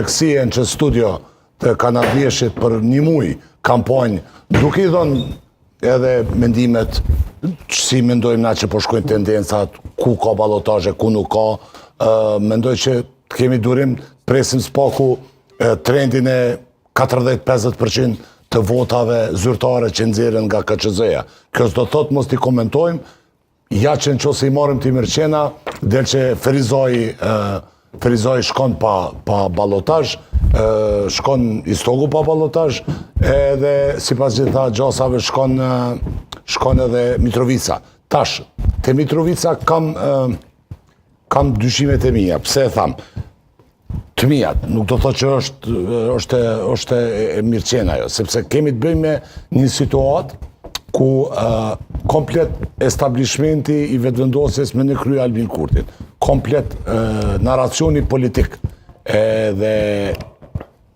Kësien që studio të kanadjeshit për një muj kampanjë, duke i dhënë edhe mendimet që si mendojmë na që po shkojnë tendencat, ku ka ballotaje, ku nuk ka, mendoj që të kemi durim, presim s'paku trendin e 40-50% të votave zyrtare që nxjerrin nga KQZ-ja. Kjo s'do thot mos t'i komentojmë, ja që në qose i marim t'i mërqena, del që Ferizaj shkon pa ballotaje, shkon Istogu pa ballotaje, edhe si pas gjitha gjasave shkon edhe Mitrovica. Tash, te Mitrovica kam dyshimet e mija. Pse e tham? Të mijat, nuk do thot që është e mirëqena jo, sepse kemi të bëjmë me një situatë ku komplet establishmenti i vetëvendosjes me në krye Albin Kurtin, komplet narracioni politik dhe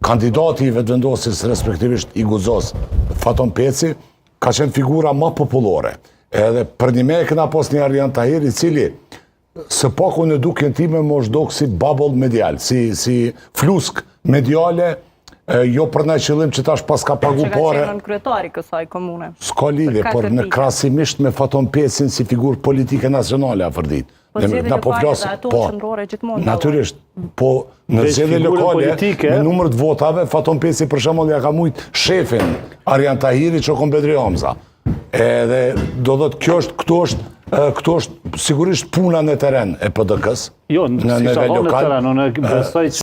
kandidati i vetëvendosjes respektivisht i Guzos, Faton Peci, ka qenë figura ma popullore. Edhe për një me e këna pos një Arjan Tahir, i cili së paku në dukjen time më është dokë si bubble medial, si flusk mediale, jo për në qëllim që tash pas ka pagu pare. Që ka qenë në kryetari kësaj komune. S'ka lidhje, por në krasimisht me Faton Pecin si figur politike nacionale a fërdit. Po zjedhe lokale dhe ato qëndrore gjithmonë. Natyrisht, po në zjedhe lokale, me numër të votave, Faton Peci për shembull ja ka mujt shefin Arjan Tahiri që kon Bedri Hamza. Edhe do dhëtë këto është sigurisht puna në teren e PDK-s. Jo, si sa në teren, unë besoj